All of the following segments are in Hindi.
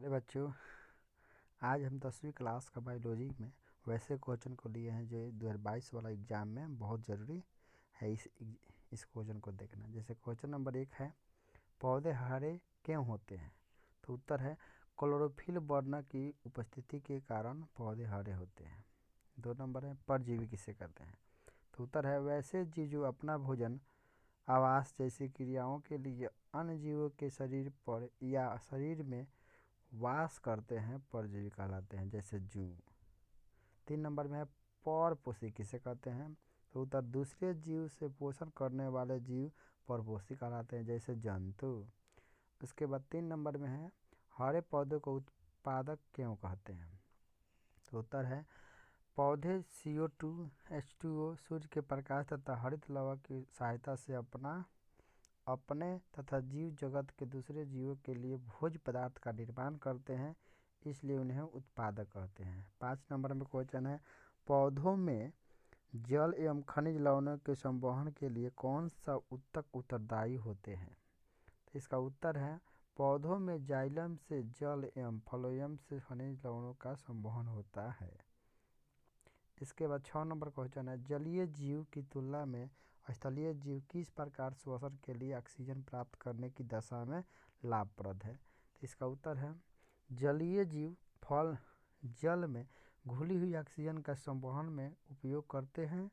प्यारे बच्चों, आज हम 10वीं क्लास का बायोलॉजी में वैसे क्वेश्चन को लिए हैं जो 2022 वाला एग्ज़ाम में बहुत ज़रूरी है। इस क्वेश्चन को देखना। जैसे क्वेश्चन नंबर 1 है, पौधे हरे क्यों होते हैं? तो उत्तर है क्लोरोफिल वर्ण की उपस्थिति के कारण पौधे हरे होते हैं। 2 नंबर है, परजीवी किसे कहते हैं? तो उत्तर है वैसे जीव जो अपना भोजन, आवास जैसी क्रियाओं के लिए अन्य जीवों के शरीर पर या शरीर में वास करते हैं, परजीवी कहलाते हैं, जैसे जू। 3 नंबर में है, परपोषी किसे कहते हैं? तो उत्तर दूसरे जीव से पोषण करने वाले जीव परपोषी कहलाते हैं, जैसे जंतु। उसके बाद 3 नंबर में है, हरे पौधों को उत्पादक क्यों कहते हैं? तो उत्तर है पौधे CO2, H2O, सूर्य के प्रकाश तथा हरित लवण की सहायता से अपने तथा जीव जगत के दूसरे जीवों के लिए भोज्य पदार्थ का निर्माण करते हैं, इसलिए उन्हें उत्पादक कहते हैं। 5 नंबर में क्वेश्चन है, पौधों में जल एवं खनिज लवणों के संवहन के लिए कौन सा ऊतक उत्तरदायी होते हैं? तो इसका उत्तर है पौधों में जाइलम से जल एवं फ्लोएम से खनिज लवणों का संवहन होता है। इसके बाद 6 नंबर क्वेश्चन है, जलीय जीव की तुलना में स्थलीय जीव किस प्रकार श्वसन के लिए ऑक्सीजन प्राप्त करने की दशा में लाभप्रद है? तो इसका उत्तर है जलीय जीव फल जल में घुली हुई ऑक्सीजन का संवहन में उपयोग करते हैं।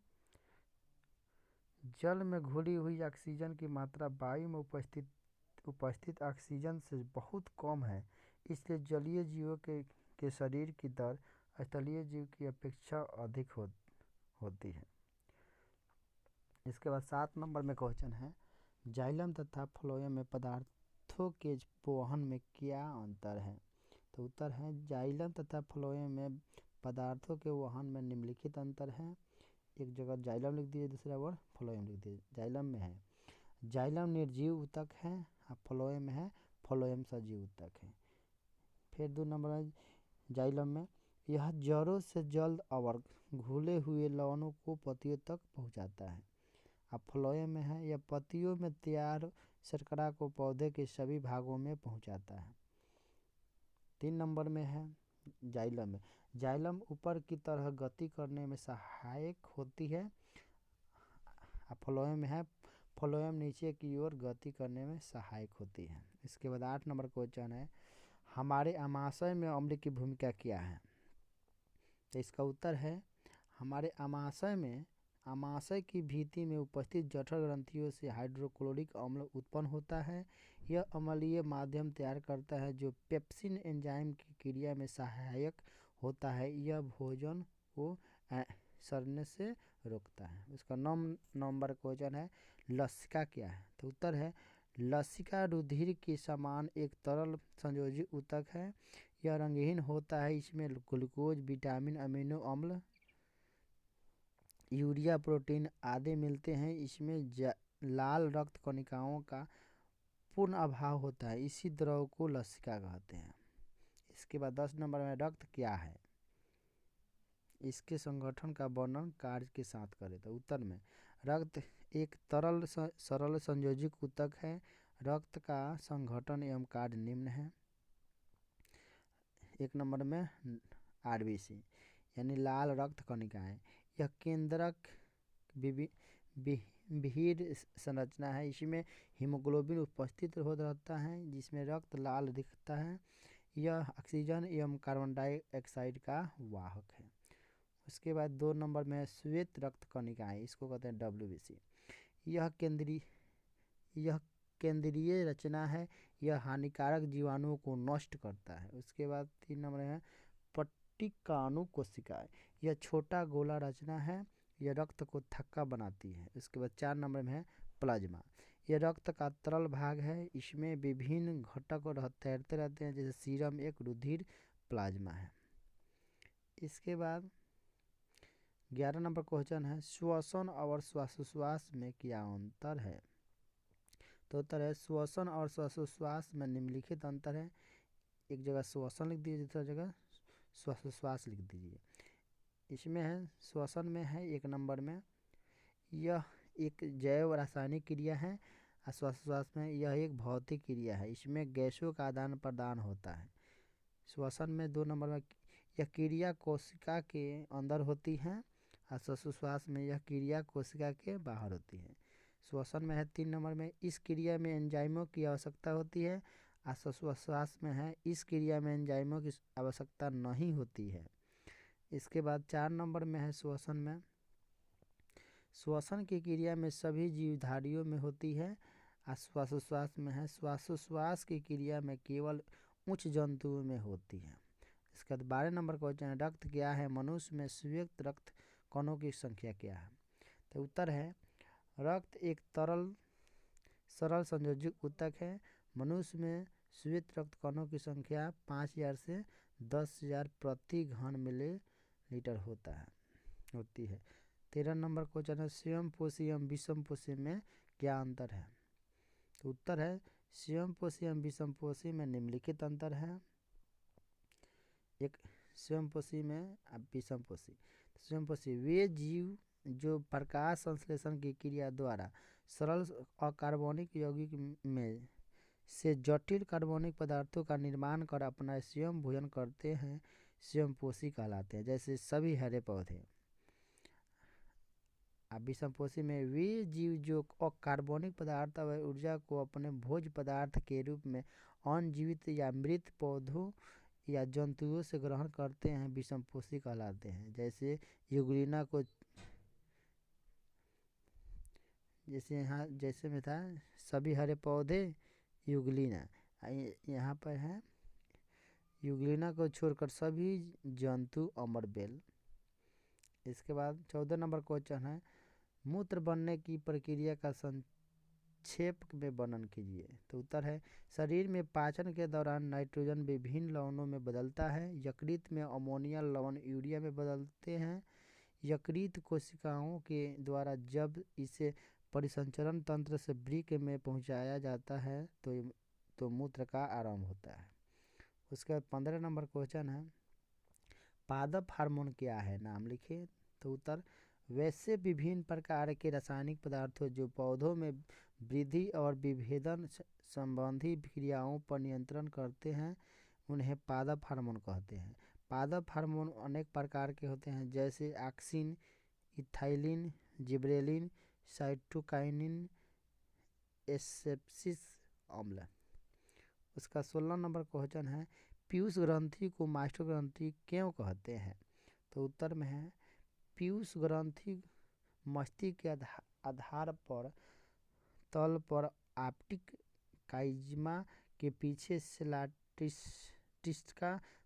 जल में घुली हुई ऑक्सीजन की मात्रा वायु में उपस्थित ऑक्सीजन से बहुत कम है, इसलिए जलीय जीवों के शरीर की दर स्थलीय जीव की अपेक्षा अधिक होती है। इसके बाद 7 नंबर में क्वेश्चन है, जाइलम तथा फ्लोएम में पदार्थों के वहन में क्या अंतर है? तो उत्तर है जाइलम तथा फ्लोएम में पदार्थों के वहन में निम्नलिखित अंतर है। एक जगह जाइलम लिख दीजिए, दूसरा वर्ड फ्लोएम लिख दीजिए। जाइलम में है जाइलम निर्जीव ऊतक है और फ्लोएम में है फ्लोएम सजीव ऊतक है। फिर 2 नंबर है, जाइलम में यह जड़ों से जल्द और घुले हुए लवणों को पत्तियों तक पहुंचाता है। अब फ्लोएम में है, यह पत्तियों में तैयार शर्करा को पौधे के सभी भागों में पहुंचाता है। 3 नंबर में है जाइलम में जाइलम ऊपर की तरह गति करने में सहायक होती है। फ्लोएम में है फ्लोएम नीचे की ओर गति करने में सहायक होती है। इसके बाद 8 नंबर क्वेश्चन है, हमारे आमाशय में अम्ल की भूमिका क्या है? तो इसका उत्तर है हमारे आमाशय की भित्ति में उपस्थित जठर ग्रंथियों से हाइड्रोक्लोरिक अम्ल उत्पन्न होता है। यह अम्लीय माध्यम तैयार करता है जो पेप्सिन एंजाइम की क्रिया में सहायक होता है। यह भोजन को सड़ने से रोकता है। इसका 9 नंबर क्वेश्चन है, लसिका क्या है? तो उत्तर है लसिका रुधिर के समान एक तरल संयोजी ऊतक है। यह रंगहीन होता है, इसमें ग्लूकोज, विटामिन, अमीनो अम्ल, यूरिया, प्रोटीन आदि मिलते हैं। इसमें लाल रक्त कणिकाओं का पूर्ण अभाव होता है, इसी द्रव को लसिका कहते हैं। इसके बाद 10 नंबर में रक्त क्या है? इसके संगठन का वर्णन कार्य के साथ करें। तो उत्तर में रक्त एक तरल सरल संयोजक ऊतक है। रक्त का संगठन एवं कार्य निम्न है। 1 नंबर में RBC यानी लाल रक्त कणिकाएं, यह केंद्रक विहीर संरचना है। इसमें हीमोग्लोबिन उपस्थित रहता है, जिसमें रक्त लाल दिखता है। यह ऑक्सीजन एवं कार्बन डाइऑक्साइड का वाहक है। उसके बाद 2 नंबर में श्वेत रक्त कणिकाएं, इसको कहते हैं WBC। यह केंद्रीय रचना है, यह हानिकारक जीवाणुओं को नष्ट करता है। उसके बाद 3 नंबर है पट्टिकाणु कोशिकाएं, यह छोटा गोला रचना है, यह रक्त को थक्का बनाती है। उसके बाद 4 नंबर में है प्लाज्मा, यह रक्त का तरल भाग है। इसमें विभिन्न घटक तैरते रहते हैं, जैसे सीरम एक रुधिर प्लाज्मा है। इसके बाद 11 नंबर क्वेश्चन है, श्वसन और श्वासोच्छ्वास में क्या अंतर है? तो उत्तर है श्वसन और श्वासोच्छ्वास में निम्नलिखित अंतर है। एक जगह श्वसन लिख दीजिए, दूसरा जगह श्वासोच्छ्वास लिख दीजिए। इसमें है श्वसन में है 1 नंबर में यह एक जैव रासायनिक क्रिया है, और श्वासोच्छ्वास में यह एक भौतिक क्रिया है। इसमें गैसों का आदान प्रदान होता है। श्वसन में 2 नंबर में यह क्रिया कोशिका के अंदर होती है और श्वासोश्वास में यह क्रिया कोशिका के बाहर होती है। श्वसन में है 3 नंबर में इस क्रिया में एंजाइमों की आवश्यकता होती है और श्वासोश्वास में है इस क्रिया में एंजाइमों की आवश्यकता नहीं होती है। इसके बाद 4 नंबर में है श्वसन में श्वसन की क्रिया में सभी जीवधारियों में होती है और श्वासोश्वास में है श्वासोश्वास की क्रिया में केवल उच्च जंतुओं में होती है। इसके बाद 12 नंबर क्वेश्चन है रक्त क्या है, मनुष्य में स्वेत रक्त कणों की संख्या क्या है। तो उत्तर है रक्त एक सरल संयोजक ऊतक है। मनुष्य में श्वेत रक्त कणों की संख्या 5000 से 10,000 प्रति घन मिलीलीटर होती है। 13 नंबर क्वेश्चन है स्वयंपोषी एवं विषमपोषी में क्या अंतर है। तो उत्तर है स्वयंपोषी एवं विषमपोषी में निम्नलिखित अंतर है। एक स्वयंपोषी में विषमपोषी। स्वयंपोषी वे जीव जो प्रकाश संश्लेषण की क्रिया द्वारा सरल अकार्बनिक यौगिक में से जटिल कार्बनिक पदार्थों का निर्माण कर अपना स्वयं भोजन करते हैं स्वयंपोषी कहलाते हैं, जैसे सभी हरे पौधे। विषमपोषी में वे जीव जो अकार्बनिक पदार्थ व ऊर्जा को अपने भोज्य पदार्थ के रूप में अन्य जीवित या मृत पौधों या जंतुओं से ग्रहण करते हैं विषमपोषी कहलाते हैं। जैसे यूग्लिना को जैसे में था सभी हरे पौधे यूग्लिना, यहाँ पर है यूग्लिना को छोड़कर सभी जंतु अमरबेल। इसके बाद 14 नंबर क्वेश्चन है मूत्र बनने की प्रक्रिया का संक्षेप में वर्णन कीजिए। तो उत्तर है शरीर में पाचन के दौरान नाइट्रोजन विभिन्न लवणों में बदलता है। यकृत में अमोनिया लवण यूरिया में बदलते हैं। यकृत कोशिकाओं के द्वारा जब इसे परिसंचरण तंत्र से वृक्क में पहुंचाया जाता है तो मूत्र का आरंभ होता है। उसके बाद 15 नंबर क्वेश्चन है पादप हार्मोन क्या है, नाम लिखिए। तो उत्तर वैसे विभिन्न प्रकार के रासायनिक पदार्थों जो पौधों में वृद्धि और विभेदन संबंधी क्रियाओं पर नियंत्रण करते हैं उन्हें पादप हार्मोन कहते हैं। पादप हार्मोन अनेक प्रकार के होते हैं, जैसे auxin, ethylene, gibberellin, cytokinin, asepsis अम्ल। उसका 16 नंबर क्वेश्चन है पीयूष ग्रंथि को मास्टर ग्रंथि क्यों कहते हैं। तो उत्तर में है पीयूष ग्रंथि मस्तिष्क के आधार पर तल पर ऑप्टिक काइज्मा के पीछे सेलाटिस्का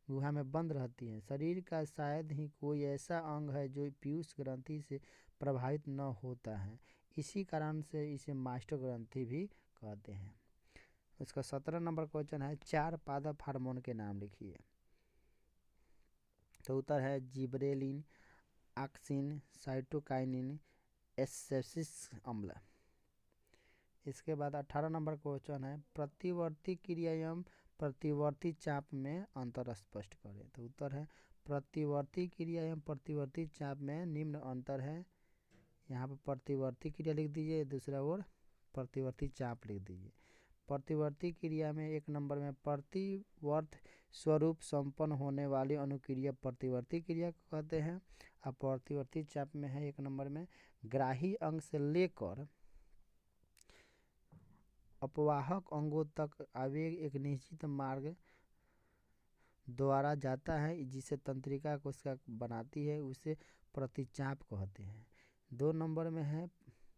गुहा में बंद रहती है। शरीर का शायद ही कोई ऐसा अंग है जो पीयूष ग्रंथि से प्रभावित न होता है, इसी कारण से इसे मास्टर ग्रंथि भी कहते हैं। इसका 17 नंबर क्वेश्चन है 4 पादप हार्मोन के नाम लिखिए। तो उत्तर है जिबरेलिन, ऑक्सिन, साइटोकाइनिन, एसेप्सिस अम्ल। इसके बाद 18 नंबर क्वेश्चन है प्रतिवर्ती क्रिया एवं प्रतिवर्ती चाप में अंतर स्पष्ट करें। तो उत्तर है प्रतिवर्ती क्रिया एवं प्रतिवर्ती चाप में निम्न अंतर है। यहाँ पर प्रतिवर्ती क्रिया लिख दीजिए, दूसरा ओर प्रतिवर्ती चाप लिख दीजिए। प्रतिवर्ती क्रिया में 1 नंबर में प्रतिवर्त स्वरूप संपन्न होने वाली अनुक्रिया प्रतिवर्ती क्रिया को कहते हैं। और प्रतिवर्ती चाप में है 1 नंबर में ग्राही अंग से लेकर अपवाहक अंगों तक आवेग एक निश्चित मार्ग द्वारा जाता है जिसे तंत्रिका कोशिका बनाती है, उसे प्रतिचाप कहते हैं। 2 नंबर में है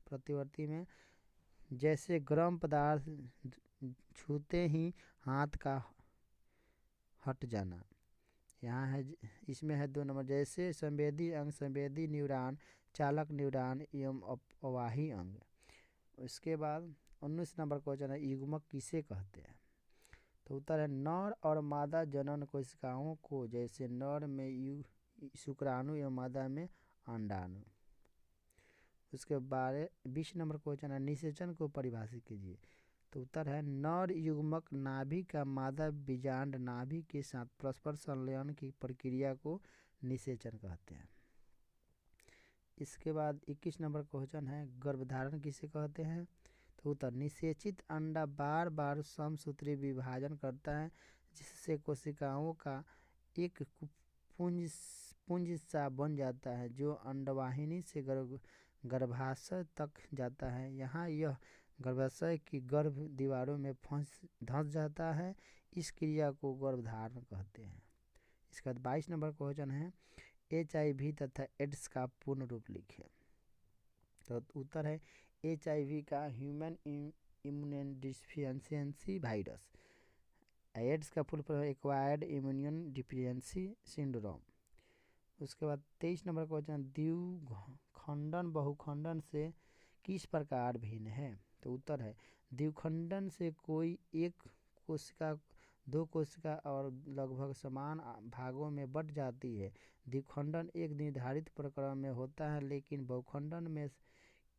प्रतिवर्ती में जैसे गर्म पदार्थ छूते ही हाथ का हट जाना, यहाँ है इसमें है 2 नंबर जैसे संवेदी अंग, संवेदी न्यूरॉन, चालक न्यूरॉन एवं अवाही अंग। उसके बाद 19 नंबर क्वेश्चन है युग्मक किसे कहते हैं। तो उत्तर है नर और मादा जनन कोशिकाओं को, जैसे नर में शुक्राणु एवं मादा में अंडाणु। उसके बाद 20 नंबर क्वेश्चन है निषेचन को परिभाषित कीजिए। तो उत्तर है नर युग्मक नाभि का मादा बीजांड नाभि के साथ परस्पर संलयन की प्रक्रिया को निषेचन कहते हैं। इसके बाद 21 नंबर क्वेश्चन है गर्भधारण किसे कहते हैं। तो उत्तर निषेचित अंडा बार बार समसूत्री विभाजन करता है जिससे कोशिकाओं का एक पुंज सा बन जाता है जो अंडवाहिनी से गर्भाशय तक जाता है। यहाँ यह गर्भाशय की गर्भ दीवारों में धंस जाता है। इस क्रिया को गर्भधारण कहते हैं। इसके बाद 22 नंबर क्वेश्चन है, HIV तथा एड्स का पूर्ण रूप लिखें। तो उत्तर है HIV का ह्यूमन इम्यूनोडेफिशिएंसी वायरस, एड्स का full form acquired immune deficiency syndrome. उसके बाद 23 नंबर क्वेश्चन, द्विखंडन बहुखंडन से किस प्रकार भिन्न है। तो उत्तर है द्विखंडन से कोई एक कोशिका दो कोशिका और लगभग समान भागों में बट जाती है। द्विखंडन एक निर्धारित प्रक्रम में होता है, लेकिन बहुखंडन में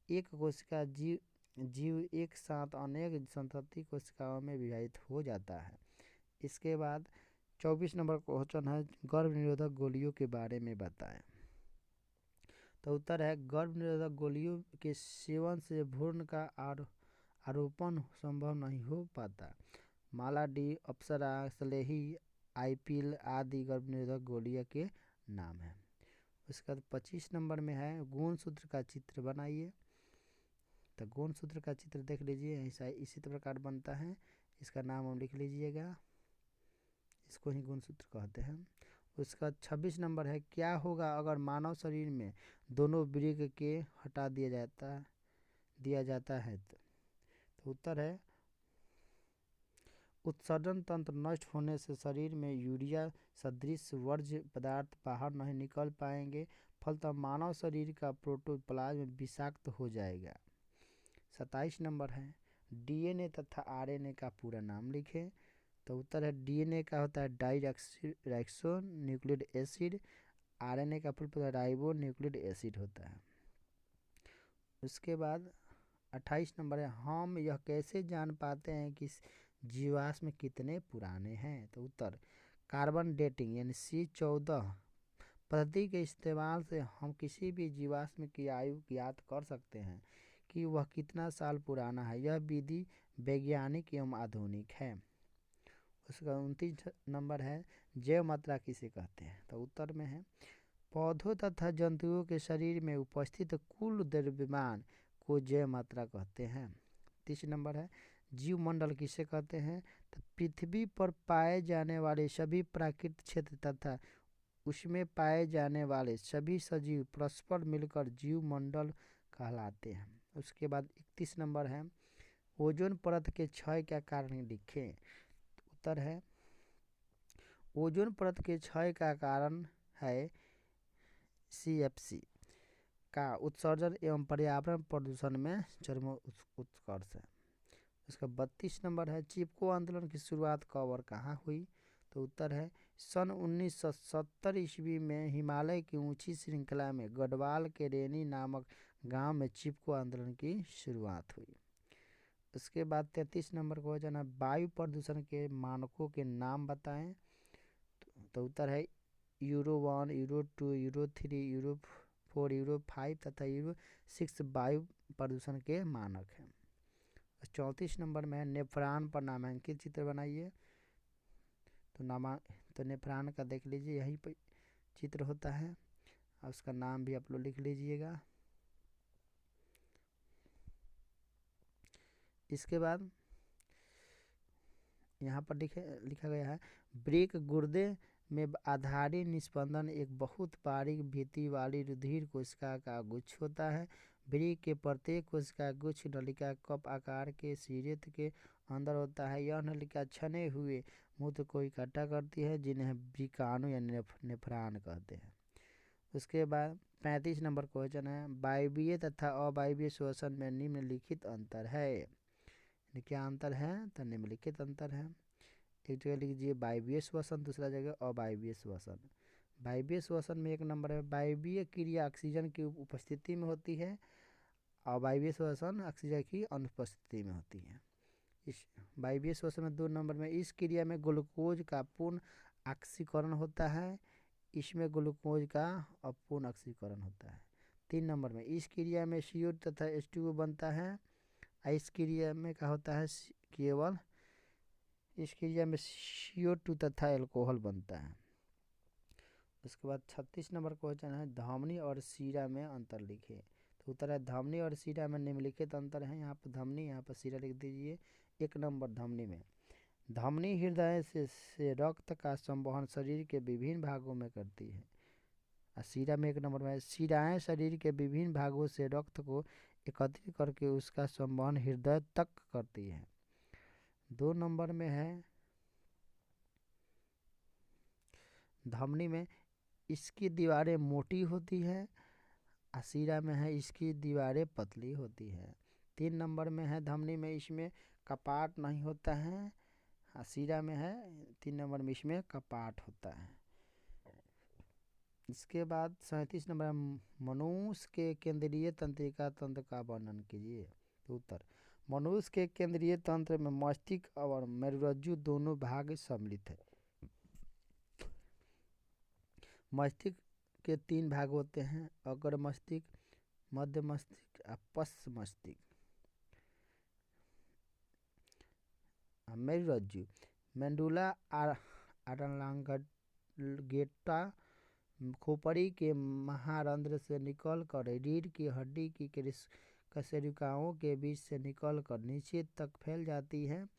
एक कोशिका जीव एक साथ अनेक संतति कोशिकाओं में विभाजित हो जाता है। इसके बाद 24 नंबर क्वेश्चन है, गर्भ निरोधक गोलियों के बारे में बताएं। तो उत्तर है गर्भ निरोधक गोलियों के सेवन से भ्रूण का आरोपण संभव नहीं हो पाता। मालाडी, अप्सरा, सलेही, आईपीएल आदि गर्भ निरोधक गोलियों के नाम हैं। उसके बाद 25 नंबर में है, गुणसूत्र का चित्र बनाइए। तो गुणसूत्र का चित्र देख लीजिए, ऐसा इसी प्रकार बनता है। इसका नाम हम लिख लीजिएगा, इसको ही गुणसूत्र कहते हैं। उसका 26 नंबर है, क्या होगा अगर मानव शरीर में दोनों वृक्क के हटा दिया जाता है। तो उत्तर है उत्सर्जन तंत्र नष्ट होने से शरीर में यूरिया सदृश वर्ज्य पदार्थ बाहर नहीं निकल पाएंगे, फलतः मानव शरीर का प्रोटोप्लाज्म विषाक्त हो जाएगा। 27 नंबर है, DNA तथा RNA का पूरा नाम लिखें। तो उत्तर है DNA का होता है डाइऑक्सो न्यूक्लिक एसिड, RNA का full form ribo nucleic acid होता है। उसके बाद 28 नंबर है, हम यह कैसे जान पाते हैं कि जीवाश्म कितने पुराने हैं। तो उत्तर कार्बन डेटिंग यानी C14 पद्धति के इस्तेमाल से हम किसी भी जीवाश्म की आयु ज्ञात कर सकते हैं कि वह कितना साल पुराना है। यह विधि वैज्ञानिक एवं आधुनिक है। उसका 29 नंबर है, जैव मात्रा किसे कहते हैं। तो उत्तर में है पौधों तथा जंतुओं के शरीर में उपस्थित कुल द्रव्यमान को जैव मात्रा कहते हैं। 30 नंबर है, जीव मंडल किसे कहते हैं। तो पृथ्वी पर पाए जाने वाले सभी प्राकृतिक क्षेत्र तथा उसमें पाए जाने वाले सभी सजीव परस्पर मिलकर जीव मंडल कहलाते हैं। उसके बाद 31 नंबर है, ओजोन परत के क्षय का कारण लिखें। उत्तर है ओजोन परत के क्षय का कारण है CFC का उत्सर्जन एवं पर्यावरण प्रदूषण में उत्कर्ष है। उसका 32 नंबर है, चिपको आंदोलन की शुरुआत कब और कहाँ हुई। तो उत्तर है सन 1970 ईस्वी में हिमालय की ऊंची श्रृंखला में गढ़वाल के रेनी नामक गांव में चिपको आंदोलन की शुरुआत हुई। उसके बाद 33 नंबर को है, वायु प्रदूषण के मानकों के नाम बताएं। तो उत्तर है euro 1, euro 2, euro 3, euro 4, euro 5 तथा यूरो 6 वायु प्रदूषण के मानक हैं। 34 नंबर में नेफ्रॉन पर नामांकित चित्र बनाइए। तो नेफ्रॉन का देख लीजिए, यही पर चित्र होता है और उसका नाम भी आप लोग लिख लीजिएगा। इसके बाद यहाँ पर लिखा गया है, ब्रेक गुर्दे में आधारी निस्पंदन एक बहुत बारीक भित्ति वाली रुधिर कोशिका का गुच्छ होता है। ब्रेक के प्रत्येक कोशिका गुच्छ नलिका कप आकार के सिरेत के अंदर होता है। यह नलिका छने हुए मूत्र को इकट्ठा करती है, जिन्हें वृकाणु या नेफ्रॉन कहते हैं। उसके बाद 35 नंबर क्वेश्चन है, वायवीय तथा अवायवीय श्वसन में निम्नलिखित अंतर है। क्या अंतर है। तो निम्नलिखित अंतर है, एक जगह लिख दीजिए वायवीय श्वसन, दूसरा जगह अवायवीय श्वसन। वायवीय श्वसन में 1 नंबर है, वायवीय क्रिया ऑक्सीजन की उपस्थिति में होती है, अवायवीय श्वसन ऑक्सीजन की अनुपस्थिति में होती है। इस वायवीय श्वसन में 2 नंबर में, इस क्रिया में ग्लूकोज का पूर्ण ऑक्सीकरण होता है, इसमें ग्लूकोज का अपूर्ण ऑक्सीकरण होता है। 3 नंबर में, इस क्रिया में CO तथा H2O बनता है। इस क्रिया में क्या होता है, केवल इस क्रिया में CO2 तथा एल्कोहल बनता है। उसके बाद 36 नंबर क्वेश्चन है, धमनी और शिरा में अंतर लिखिए। तो उत्तर है धमनी और शिरा में निम्नलिखित अंतर है। यहाँ पर धमनी, यहाँ पर शिरा लिख दीजिए। 1 नंबर धमनी में, धमनी हृदय से रक्त का संवहन शरीर के विभिन्न भागों में करती है। शिरा में 1 नंबर में, शिराएं शरीर के विभिन्न भागों से रक्त को एकत्रित करके उसका संवहन हृदय तक करती है। 2 नंबर में है, धमनी में इसकी दीवारें मोटी होती है, शिरा में है इसकी दीवारें पतली होती है। 3 नंबर में है, धमनी में इसमें कपाट नहीं होता है, शिरा में है 3 नंबर में इसमें कपाट होता है। इसके बाद 37 नंबर, मनुष्य के केंद्रीय तंत्रिका तंत्र का वर्णन कीजिए। तो उत्तर, मनुष्य के केंद्रीय तंत्र में मस्तिष्क और मेरुरज्जु दोनों भाग सम्मिलित है। मस्तिष्क के 3 भाग होते हैं, अग्र मस्तिष्क, मध्य मस्तिष्क और पश्च मस्तिष्क। मेरुरज्जु, मेडुला ऑब्लांगेटा खोपड़ी के महारंध्र से निकलकर रीढ़ की हड्डी की कशेरुकाओं के बीच से निकलकर नीचे तक फैल जाती है।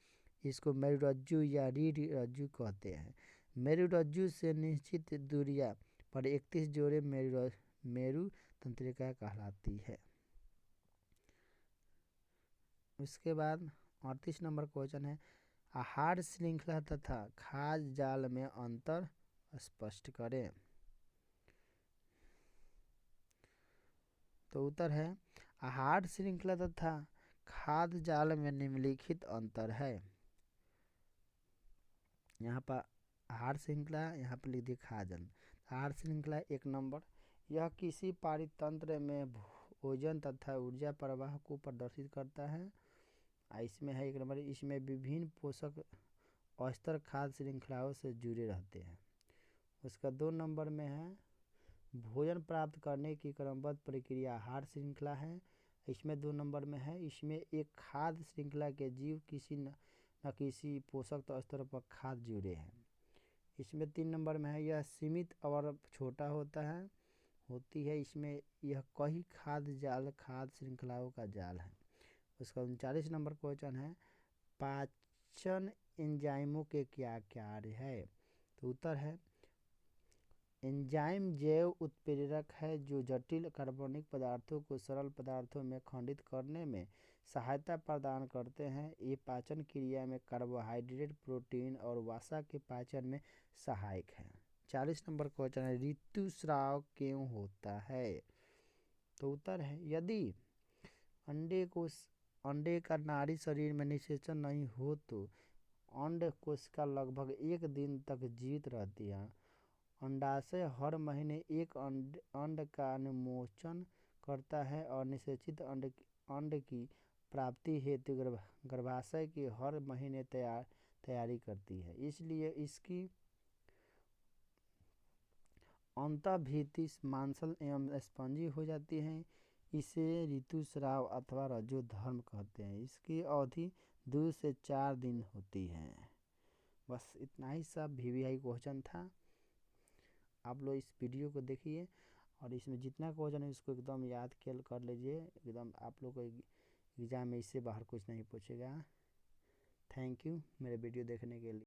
इसको मेरुरज्जु या रीढ़ रज्जु कहते हैं। मेरुरज्जु से निश्चित दूरिया पर 31 जोड़े मेरु तंत्रिका कहलाती है। उसके बाद 38 नंबर क्वेश्चन है, आहार श्रृंखला तथा खाद्य जाल में अंतर स्पष्ट करें। तो उत्तर है, आहार श्रृंखला तथा खाद्य जाल में निम्नलिखित अंतर है। यहाँ पर आहार श्रृंखला, यहाँ पर लिख दिए खाद्य जाल। आहार श्रृंखला 1 नंबर, यह किसी पारितंत्र में भोजन तथा ऊर्जा प्रवाह को प्रदर्शित करता है। इसमें है 1 नंबर, इसमें विभिन्न पोषक स्तर खाद्य श्रृंखलाओं से जुड़े रहते हैं। उसका 2 नंबर में है, भोजन प्राप्त करने की क्रमबद्ध प्रक्रिया आहार श्रृंखला है। इसमें 2 नंबर में है, इसमें एक खाद्य श्रृंखला के जीव किसी न किसी पोषक स्तर पर खाद्य जुड़े हैं। इसमें 3 नंबर में है, यह सीमित और छोटा होती है। इसमें यह कई खाद्य श्रृंखलाओं का जाल है। उसका 39 नंबर क्वेश्चन है, पाचन एंजाइमों के क्या कार्य है। तो उत्तर है, एंजाइम जैव उत्प्रेरक है जो जटिल कार्बनिक पदार्थों को सरल पदार्थों में खंडित करने में सहायता प्रदान करते हैं। ये पाचन क्रिया में कार्बोहाइड्रेट, प्रोटीन और वसा के पाचन में सहायक है। 40 नंबर क्वेश्चन है, ऋतुस्राव क्यों होता है। तो उत्तर है, यदि अंडे का नाड़ी शरीर में निषेचन नहीं हो तो अंड कोशिका लगभग 1 दिन तक जीवित रहती है। अंडाशय हर महीने एक अंड का अनुमोचन करता है और निषेचित अंड की प्राप्ति हेतु गर्भाशय की हर महीने तैयारी करती है। इसलिए इसकी अंतःभित्ति मांसल एवं स्पंजी हो जाती है। इसे ऋतुस्राव अथवा रजोधर्म कहते हैं। इसकी अवधि 2 से 4 दिन होती है। बस इतना ही सब VVI क्वेश्चन था। आप लोग इस वीडियो को देखिए और इसमें जितना क्वेश्चन है उसको एकदम याद कर लीजिए। एकदम आप लोग को एग्जाम में इससे बाहर कुछ नहीं पूछेगा। थैंक यू मेरे वीडियो देखने के लिए।